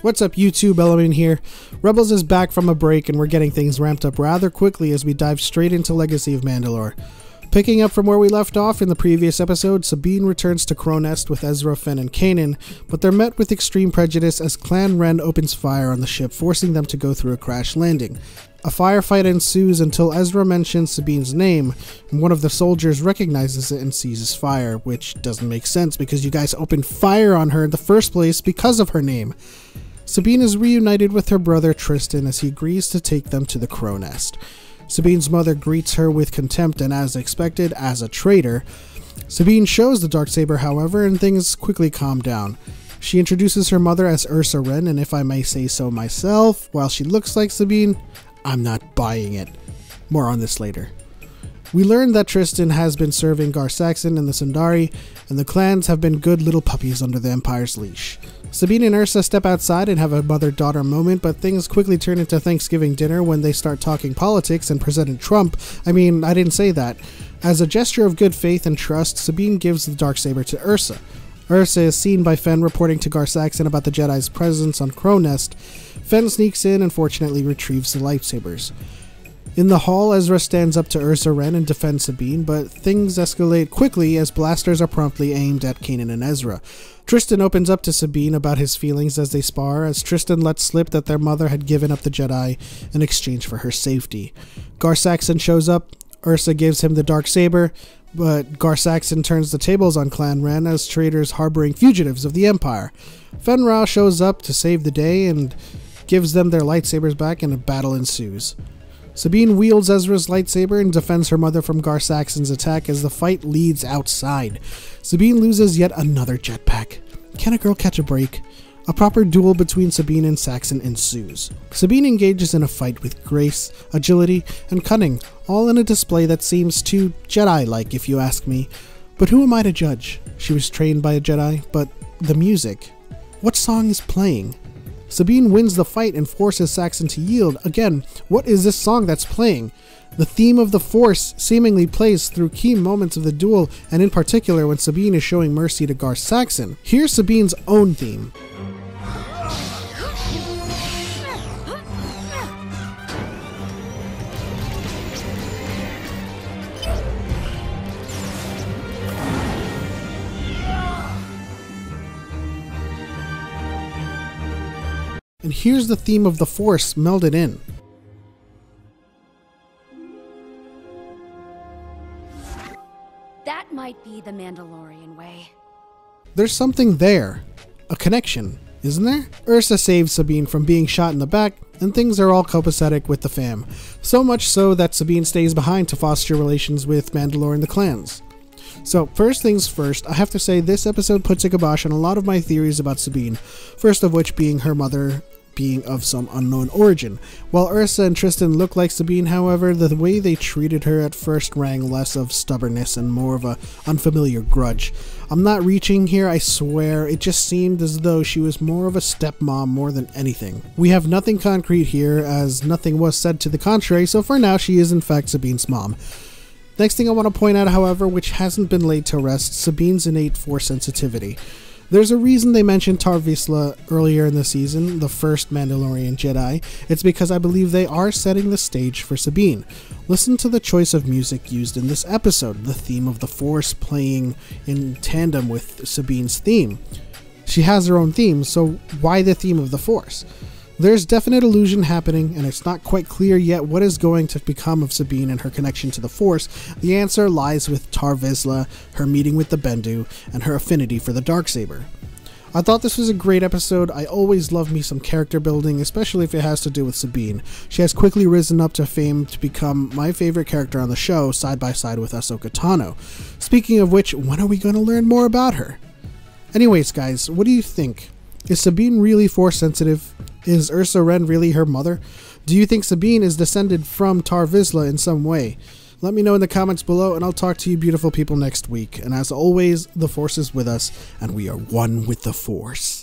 What's up YouTube, Element here. Rebels is back from a break and we're getting things ramped up rather quickly as we dive straight into Legacy of Mandalore. Picking up from where we left off in the previous episode, Sabine returns to Krownest with Ezra, Fenn, and Kanan, but they're met with extreme prejudice as Clan Wren opens fire on the ship, forcing them to go through a crash landing. A firefight ensues until Ezra mentions Sabine's name, and one of the soldiers recognizes it and seizes fire, which doesn't make sense because you guys opened fire on her in the first place because of her name. Sabine is reunited with her brother Tristan as he agrees to take them to the Krownest. Sabine's mother greets her with contempt and, as expected, as a traitor. Sabine shows the Darksaber, however, and things quickly calm down. She introduces her mother as Ursa Wren, and if I may say so myself, while she looks like Sabine, I'm not buying it. More on this later. We learn that Tristan has been serving Gar Saxon and the Sundari, and the clans have been good little puppies under the Empire's leash. Sabine and Ursa step outside and have a mother-daughter moment, but things quickly turn into Thanksgiving dinner when they start talking politics and President Trump. I mean, I didn't say that. As a gesture of good faith and trust, Sabine gives the Darksaber to Ursa. Ursa is seen by Fenn reporting to Gar Saxon about the Jedi's presence on Krownest. Fenn sneaks in and fortunately retrieves the lightsabers. In the hall, Ezra stands up to Ursa Wren and defends Sabine, but things escalate quickly as blasters are promptly aimed at Kanan and Ezra. Tristan opens up to Sabine about his feelings as they spar, as Tristan lets slip that their mother had given up the Jedi in exchange for her safety. Gar Saxon shows up. Ursa gives him the Darksaber, but Gar Saxon turns the tables on Clan Wren as traitors harboring fugitives of the Empire. Fenn Rau shows up to save the day and gives them their lightsabers back, and a battle ensues. Sabine wields Ezra's lightsaber and defends her mother from Gar Saxon's attack as the fight leads outside. Sabine loses yet another jetpack. Can a girl catch a break? A proper duel between Sabine and Saxon ensues. Sabine engages in a fight with grace, agility, and cunning, all in a display that seems too Jedi-like if you ask me. But who am I to judge? She was trained by a Jedi, but the music. What song is playing? Sabine wins the fight and forces Saxon to yield. Again, what is this song that's playing? The theme of the Force seemingly plays through key moments of the duel, and in particular when Sabine is showing mercy to Gar Saxon. Here's Sabine's own theme. And here's the theme of the Force melded in. That might be the Mandalorian way. There's something there. A connection, isn't there? Ursa saves Sabine from being shot in the back, and things are all copacetic with the fam. So much so that Sabine stays behind to foster relations with Mandalore and the clans. So, first things first, I have to say this episode puts a kibosh on a lot of my theories about Sabine, first of which being her mother being of some unknown origin. While Ursa and Tristan look like Sabine, however, the way they treated her at first rang less of stubbornness and more of a unfamiliar grudge. I'm not reaching here, I swear, it just seemed as though she was more of a stepmom more than anything. We have nothing concrete here, as nothing was said to the contrary, so for now she is in fact Sabine's mom. Next thing I want to point out, however, which hasn't been laid to rest, Sabine's innate Force sensitivity. There's a reason they mentioned Tar Vizsla earlier in the season, the first Mandalorian Jedi. It's because I believe they are setting the stage for Sabine. Listen to the choice of music used in this episode, the theme of the Force playing in tandem with Sabine's theme. She has her own theme, so why the theme of the Force? There's definite illusion happening, and it's not quite clear yet what is going to become of Sabine and her connection to the Force. The answer lies with Tar Vizsla, her meeting with the Bendu, and her affinity for the Darksaber. I thought this was a great episode. I always love me some character building, especially if it has to do with Sabine. She has quickly risen up to fame to become my favorite character on the show, side by side with Ahsoka Tano. Speaking of which, when are we going to learn more about her? Anyways, guys, what do you think? Is Sabine really Force sensitive? Is Ursa Wren really her mother? Do you think Sabine is descended from Tar Vizsla in some way? Let me know in the comments below, and I'll talk to you beautiful people next week. And as always, the Force is with us, and we are one with the Force.